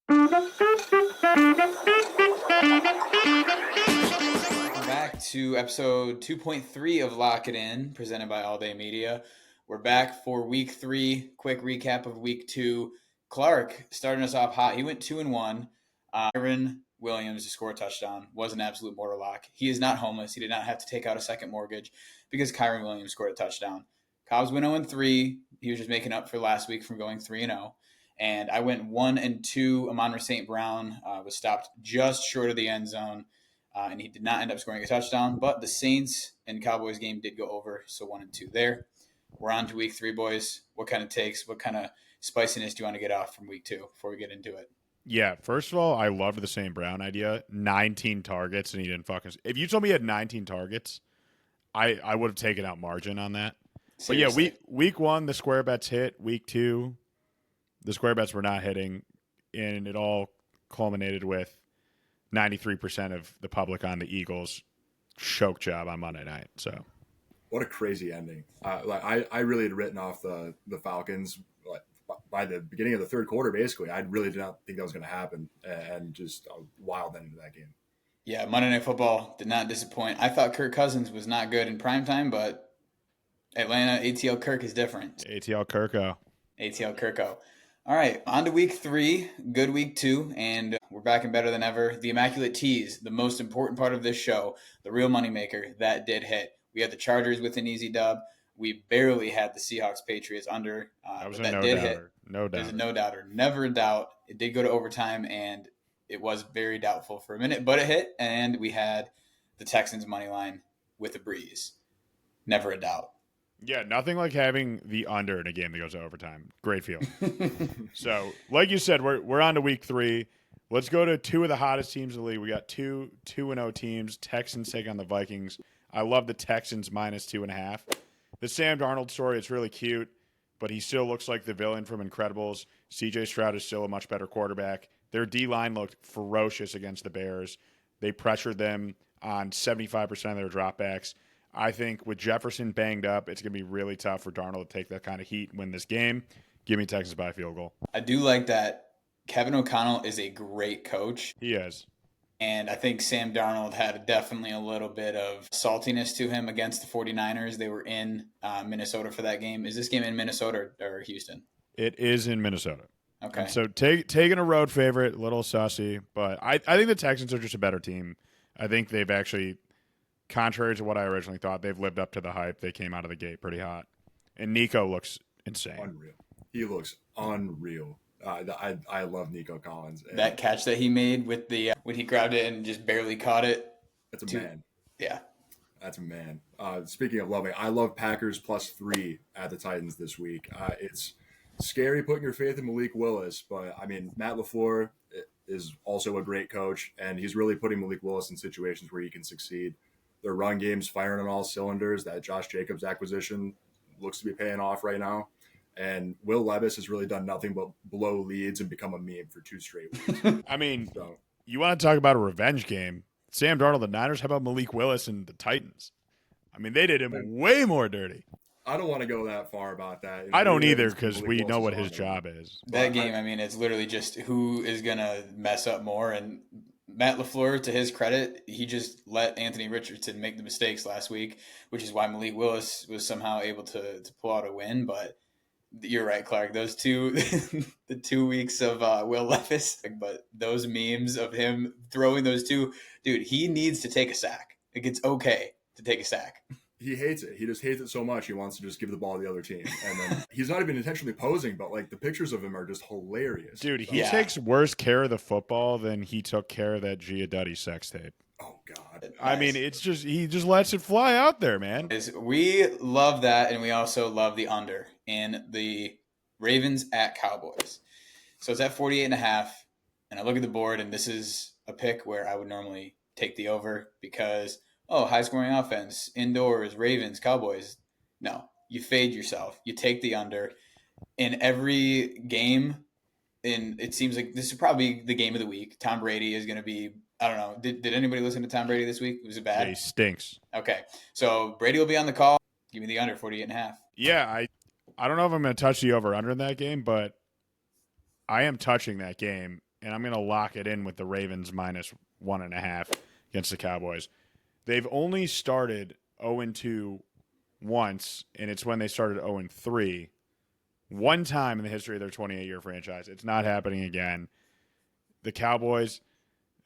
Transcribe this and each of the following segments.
Back to episode 2.3 of Lock It In, presented by All Day Media. We're back for week 3. Quick recap of week 2. Clark starting us off hot. He went 2-1. Kyron Williams to score a touchdown was an absolute border lock. He is not homeless. He did not have to take out a second mortgage because Kyron Williams scored a touchdown. Cobbs went 0-3. He was just making up for last week from going 3-0. And I went 1-2. Amon St. Brown was stopped just short of the end zone. And he did not end up scoring a touchdown, but the Saints and Cowboys game did go over, so 1-2 there. We're on to week 3, boys. What kind of spiciness do you want to get off from week 2 before we get into it? Yeah, first of all, I loved the St. Brown idea. 19 targets, and he didn't fucking. If you told me he had 19 targets, I would have taken out margin on that. Seriously. But yeah, week 1, the square bets hit. Week 2, the square bets were not hitting, and it all culminated with 93% of the public on the Eagles choke job on Monday night. So, what a crazy ending! I really had written off the Falcons by the beginning of the third quarter. Basically, I really did not think that was going to happen, and just a wild end to that game. Yeah, Monday Night Football did not disappoint. I thought Kirk Cousins was not good in primetime, but Atlanta ATL Kirk is different. ATL Kirko. ATL Kirko. All right, on to week 3, good week 2, and we're back and better than ever. The immaculate tease, the most important part of this show, the real moneymaker, that did hit. We had the Chargers with an easy dub. We barely had the Seahawks Patriots under. That was but a that no did doubter. hit. No There's doubter. a no doubter. Never a doubt. It did go to overtime, and it was very doubtful for a minute, but it hit, and we had the Texans money line with a breeze. Never a doubt. Yeah, nothing like having the under in a game that goes to overtime. Great feeling. So, like you said, we're on to week 3. Let's go to 2 of the hottest teams in the league. We got 2-0 teams. Texans take on the Vikings. I love the Texans minus 2.5. The Sam Darnold story, it's really cute, but he still looks like the villain from Incredibles. CJ Stroud is still a much better quarterback. Their D-line looked ferocious against the Bears. They pressured them on 75% of their dropbacks. I think with Jefferson banged up, it's going to be really tough for Darnold to take that kind of heat and win this game. Give me Texans by a field goal. I do like that Kevin O'Connell is a great coach. He is. And I think Sam Darnold had definitely a little bit of saltiness to him against the 49ers. They were in Minnesota for that game. Is this game in Minnesota or Houston? It is in Minnesota. Okay. And so taking a road favorite, a little sussy, but I think the Texans are just a better team. I think they've actually, contrary to what I originally thought, they've lived up to the hype. They came out of the gate pretty hot. And Nico looks insane. Unreal. He looks unreal. I love Nico Collins. And that catch that he made with the when he grabbed it and just barely caught it. That's a man. Yeah. That's a man. Speaking of loving, I love Packers +3 at the Titans this week. It's scary putting your faith in Malik Willis, but I mean, Matt LaFleur is also a great coach, and he's really putting Malik Willis in situations where he can succeed. Their run game's firing on all cylinders. That Josh Jacobs acquisition looks to be paying off right now. And Will Levis has really done nothing but blow leads and become a meme for 2 straight weeks. I mean, you want to talk about a revenge game. Sam Darnold, the Niners, how about Malik Willis and the Titans? I mean, they did him way more dirty. I don't want to go that far about that. I don't either because we know what his job is. That game, I mean, it's literally just who is going to mess up more. And Matt LaFleur, to his credit, he just let Anthony Richardson make the mistakes last week, which is why Malik Willis was somehow able to pull out a win. But you're right, Clark. Those the 2 weeks of Will Levis, but those memes of him throwing those two, dude, he needs to take a sack. Like, it's okay to take a sack. He hates it. He just hates it so much. He wants to just give the ball to the other team. And then he's not even intentionally posing, but like the pictures of him are just hilarious. Dude, he takes worse care of the football than he took care of that Gia Duddy sex tape. Oh God. Nice. I mean, it's just, he just lets it fly out there, man. We love that, and we also love the under in the Ravens at Cowboys. So it's at 48.5, and I look at the board, and this is a pick where I would normally take the over because, high-scoring offense, indoors, Ravens, Cowboys. No, you fade yourself. You take the under. In every game, and it seems like this is probably the game of the week. Tom Brady is going to be, I don't know. Did anybody listen to Tom Brady this week? Was it bad? Yeah, he stinks. Okay. So Brady will be on the call. Give me the under 48.5. Yeah, I don't know if I'm going to touch the over-under in that game, but I am touching that game. and I'm going to lock it in with the Ravens -1.5 against the Cowboys. They've only started 0-2 once, and it's when they started 0-3. One time in the history of their 28-year franchise. It's not happening again. The Cowboys,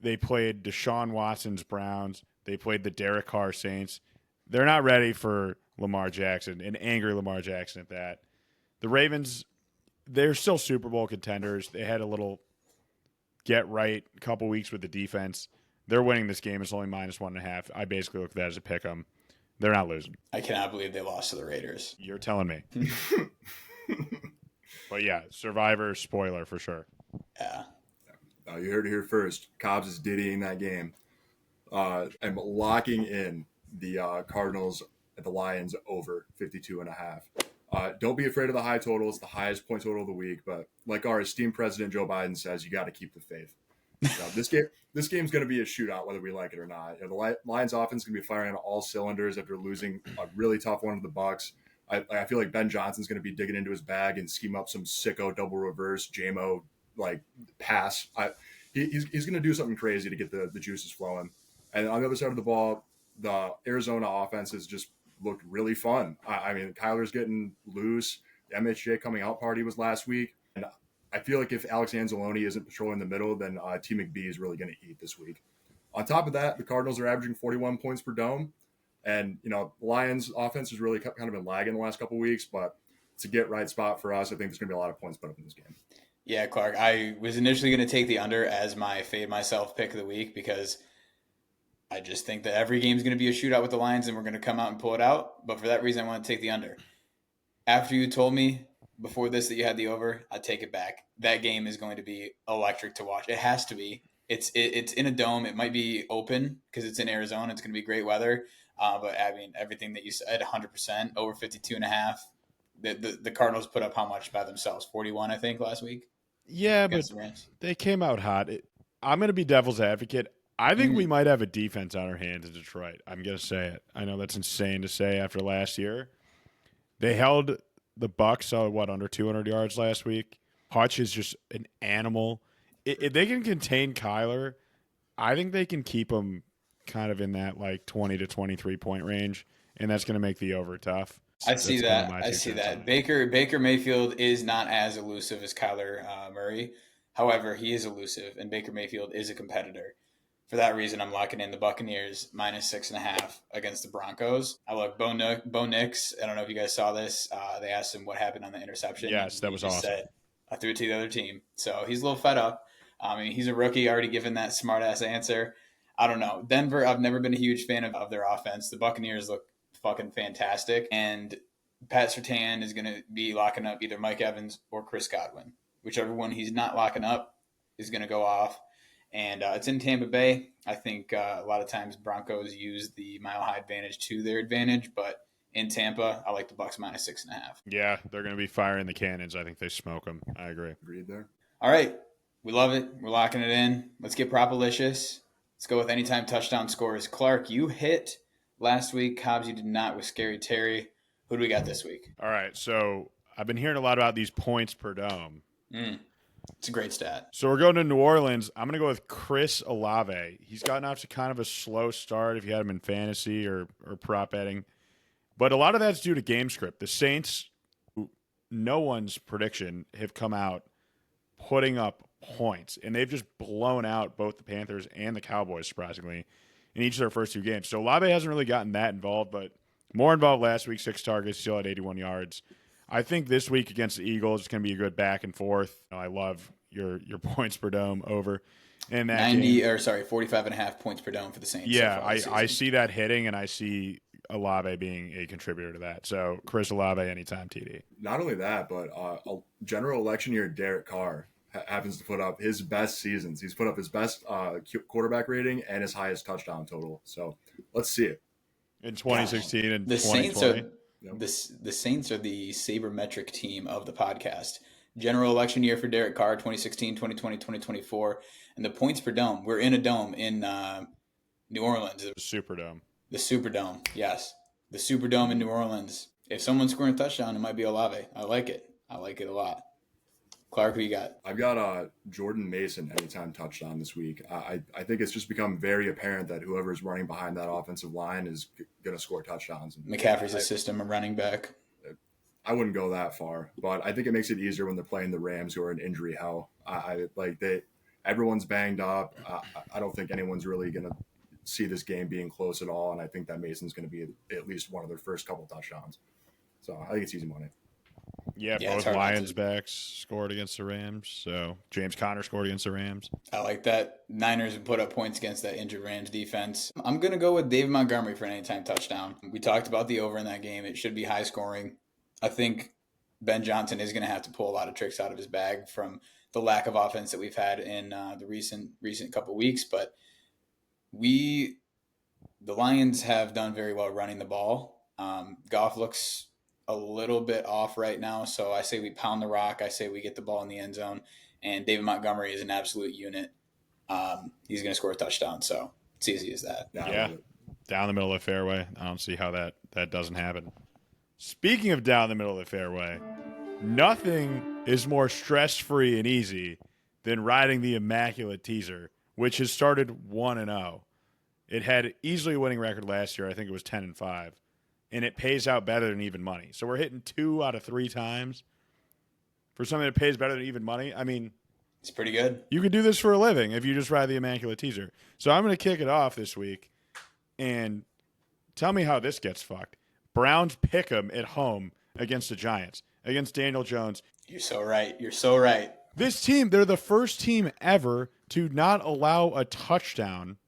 they played Deshaun Watson's Browns. They played the Derek Carr Saints. They're not ready for Lamar Jackson, an angry Lamar Jackson at that. The Ravens, they're still Super Bowl contenders. They had a little get right a couple weeks with the defense. They're winning this game. It's only -1.5. I basically look at that as a pick 'em. They're not losing. I cannot believe they lost to the Raiders. You're telling me. But yeah, Survivor spoiler for sure. Yeah. You heard it here first. Cobbs is diddying that game. I'm locking in the Cardinals and the Lions over 52.5. Don't be afraid of the high total. It's the highest point total of the week. But like our esteemed president Joe Biden says, you got to keep the faith. This game's going to be a shootout, whether we like it or not. The Lions offense is going to be firing on all cylinders after losing a really tough one to the Bucs. I feel like Ben Johnson's going to be digging into his bag and scheme up some sicko double reverse JMO pass. He's going to do something crazy to get the juices flowing. And on the other side of the ball, the Arizona offense has just looked really fun. I mean, Kyler's getting loose. The MHJ coming out party was last week. And I feel like if Alex Anzalone isn't patrolling the middle, then T. McBee is really going to eat this week. On top of that, the Cardinals are averaging 41 points per dome. And, the Lions offense has really kind of been lagging the last couple of weeks, but it's a get-right spot for us. I think there's going to be a lot of points put up in this game. Yeah, Clark, I was initially going to take the under as my fade myself pick of the week because I just think that every game is going to be a shootout with the Lions and we're going to come out and pull it out. But for that reason, I want to take the under. After you told me before this that you had the over, I take it back. That game is going to be electric to watch. It has to be. It's in a dome. It might be open because it's in Arizona. It's going to be great weather. But I mean, everything that you said, 100%, over 52.5. The Cardinals put up how much by themselves? 41, I think, last week. Yeah, but they came out hot. I'm going to be devil's advocate. I think we might have a defense on our hands in Detroit. I'm going to say it. I know that's insane to say after last year. They held the Bucs under 200 yards last week. Hutch is just an animal. If they can contain Kyler, I think they can keep him kind of in that 20 to 23 point range, and that's going to make the over tough. I see that. Baker Mayfield is not as elusive as Kyler Murray. However, he is elusive, and Baker Mayfield is a competitor. For that reason, I'm locking in the Buccaneers -6.5 against the Broncos. I look Bo Nix. I don't know if you guys saw this. They asked him what happened on the interception. Yes, that was awesome. Said, I threw it to the other team. So he's a little fed up. I mean, he's a rookie, already given that smart-ass answer. I don't know. Denver, I've never been a huge fan of their offense. The Buccaneers look fucking fantastic. And Pat Surtain is going to be locking up either Mike Evans or Chris Godwin. Whichever one he's not locking up is going to go off. And it's in Tampa Bay. I think a lot of times Broncos use the mile high advantage to their advantage. But in Tampa, I like the Bucs -6.5. Yeah, they're going to be firing the cannons. I think they smoke them. I agree. Agreed there. All right. We love it. We're locking it in. Let's get Propalicious. Let's go with anytime touchdown scores. Clark, you hit last week. Cobbs, you did not with Scary Terry. Who do we got this week? All right. So I've been hearing a lot about these points per dome. It's a great stat. So we're going to New Orleans. I'm going to go with Chris Olave. He's gotten off to kind of a slow start if you had him in fantasy or prop betting. But a lot of that's due to game script. The Saints, no one's prediction, have come out putting up points. And they've just blown out both the Panthers and the Cowboys, surprisingly, in each of their first two games. So Olave hasn't really gotten that involved, but more involved last week, 6 targets, still at 81 yards. I think this week against the Eagles, it's going to be a good back and forth. I love your points per dome over. And that 45.5 points per dome for the Saints. Yeah, I see that hitting, and I see Olave being a contributor to that. So Chris Olave anytime TD. Not only that, but a general election year Derek Carr happens to put up his best seasons. He's put up his best quarterback rating and his highest touchdown total. So let's see it. In 2016 and the 2020. The Saints are the sabermetric team of the podcast. General election year for Derek Carr, 2016, 2020, 2024. And the points per dome, we're in a dome in New Orleans. The Superdome. The Superdome, yes. The Superdome in New Orleans. If someone's scoring a touchdown, it might be Olave. I like it. I like it a lot. Clark, who you got? I've got Jordan Mason anytime touchdown this week. I think it's just become very apparent that whoever's running behind that offensive line is going to score touchdowns. And McCaffrey's a system of running back. I wouldn't go that far, but I think it makes it easier when they're playing the Rams, who are in injury hell. Everyone's banged up. I don't think anyone's really going to see this game being close at all, and I think that Mason's going to be at least one of their first couple touchdowns. So I think it's easy money. Yeah, both Lions backs scored against the Rams. So James Conner scored against the Rams. I like that. Niners put up points against that injured Rams defense. I'm going to go with David Montgomery for an anytime touchdown. We talked about the over in that game. It should be high scoring. I think Ben Johnson is going to have to pull a lot of tricks out of his bag from the lack of offense that we've had in the recent couple weeks. But the Lions have done very well running the ball. Goff looks a little bit off right now, so I say we pound the rock. I say we get the ball in the end zone, and David Montgomery is an absolute unit. He's going to score a touchdown, so it's easy as that. Yeah, down the middle of the fairway. I don't see how that doesn't happen. Speaking of down the middle of the fairway, nothing is more stress-free and easy than riding the immaculate teaser, which has started 1-0. It had easily a winning record last year. I think it was 10-5. And it pays out better than even money. So we're hitting 2 out of 3 times for something that pays better than even money. I mean, it's pretty good. You could do this for a living if you just ride the immaculate teaser. So I'm going to kick it off this week and tell me how this gets fucked. Browns pick 'em at home against the Giants, against Daniel Jones. You're so right. You're so right. This team, they're the first team ever to not allow a touchdown.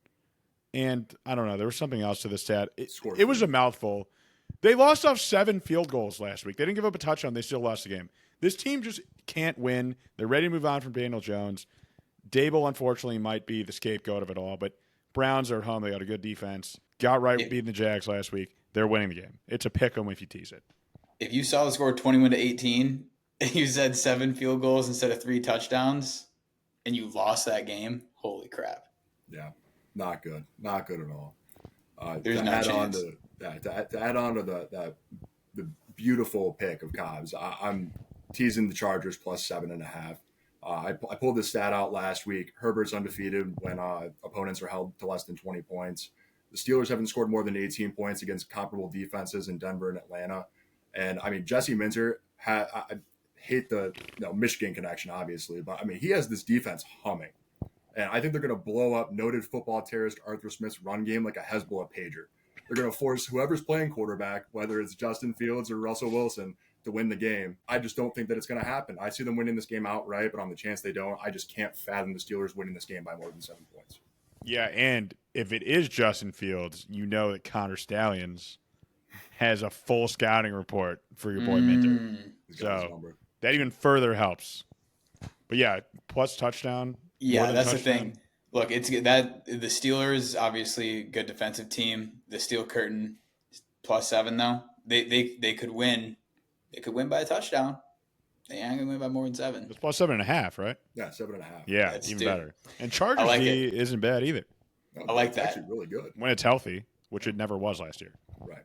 And I don't know, there was something else to the stat. It was a mouthful. They lost off 7 field goals last week. They didn't give up a touchdown. They still lost the game. This team just can't win. They're ready to move on from Daniel Jones. Dable, unfortunately, might be the scapegoat of it all, but Browns are at home. They got a good defense. Got right beating the Jags last week. They're winning the game. It's a pick 'em if you tease it. If you saw the score 21-18, and you said 7 field goals instead of 3 touchdowns, and you lost that game, holy crap. Yeah, not good. Not good at all. There's no chance. To add on to the beautiful pick of Cobbs, I'm teasing the Chargers plus 7.5. I pulled this stat out last week. Herbert's undefeated when opponents are held to less than 20 points. The Steelers haven't scored more than 18 points against comparable defenses in Denver and Atlanta. And I mean, Jesse Minter I hate the Michigan connection, obviously, but I mean, he has this defense humming. And I think they're going to blow up noted football terrorist Arthur Smith's run game like a Hezbollah pager. They're going to force whoever's playing quarterback, whether it's Justin Fields or Russell Wilson, to win the game. I just don't think that it's going to happen. I see them winning this game outright, but on the chance they don't, I just can't fathom the Steelers winning this game by more than 7 points. Yeah, and if it is Justin Fields, you know that Connor Stallions has a full scouting report for your boy Minter. So that even further helps. But yeah, plus touchdown. Yeah, that's touchdown. The thing. Look, it's that the Steelers obviously good defensive team. The Steel Curtain plus 7 though. They could win. They could win by a touchdown. They ain't gonna win by more than 7. It's plus 7.5, right? Yeah, 7.5. Yeah, even better. And Chargers like D isn't bad either. No, I like that. Actually, really good when it's healthy, which it never was last year. Right.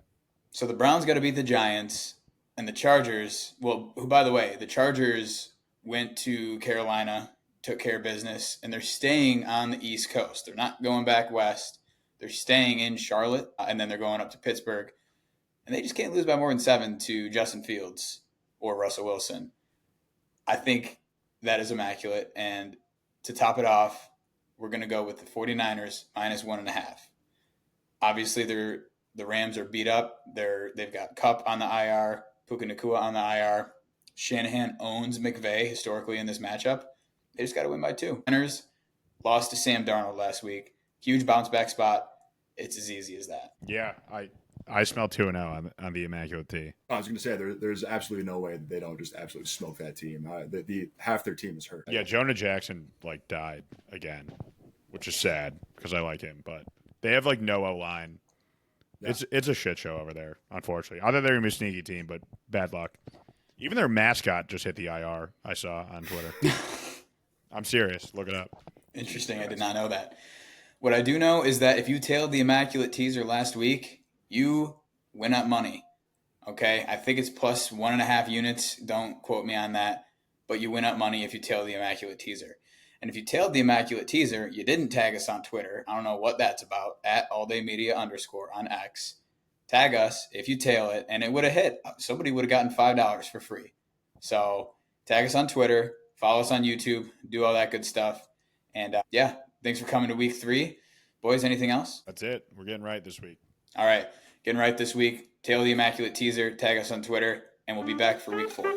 So the Browns got to beat the Giants, and the Chargers. Well, who by the way, the Chargers went to Carolina, took care of business, and they're staying on the East Coast. They're not going back west. They're staying in Charlotte, and then they're going up to Pittsburgh, and they just can't lose by more than 7 to Justin Fields or Russell Wilson. I think that is immaculate. And to top it off, we're going to go with the 49ers minus 1.5. Obviously, the Rams are beat up. They've got Kupp on the IR, Puka Nacua on the IR. Shanahan owns McVay historically in this matchup. They just got to win by 2. Niners lost to Sam Darnold last week. Huge bounce back spot. It's as easy as that. Yeah, I smell 2-0 on the immaculate tee. I was going to say there's absolutely no way that they don't just absolutely smoke that team. The half their team is hurt. Yeah, Jonah Jackson died again, which is sad because I like him, but they have no O-line. Yeah. It's a shit show over there, unfortunately. I thought they were going to be a sneaky team, but bad luck. Even their mascot just hit the IR. I saw on Twitter. I'm serious. Look it up. Interesting. I did not know that. What I do know is that if you tailed the immaculate teaser last week, you win up money. Okay? I think it's plus 1.5 units. Don't quote me on that. but you win up money if you tail the immaculate teaser. And if you tailed the immaculate teaser, you didn't tag us on Twitter. I don't know what that's about, at alldaymedia_ on X. Tag us if you tail it, and it would have hit. Somebody would have gotten $5 for free. So tag us on Twitter, follow us on YouTube, do all that good stuff. And yeah, thanks for coming to week 3. Boys, anything else? That's it. We're getting right this week. All right, getting right this week. Tail the immaculate teaser, tag us on Twitter, and we'll be back for week 4.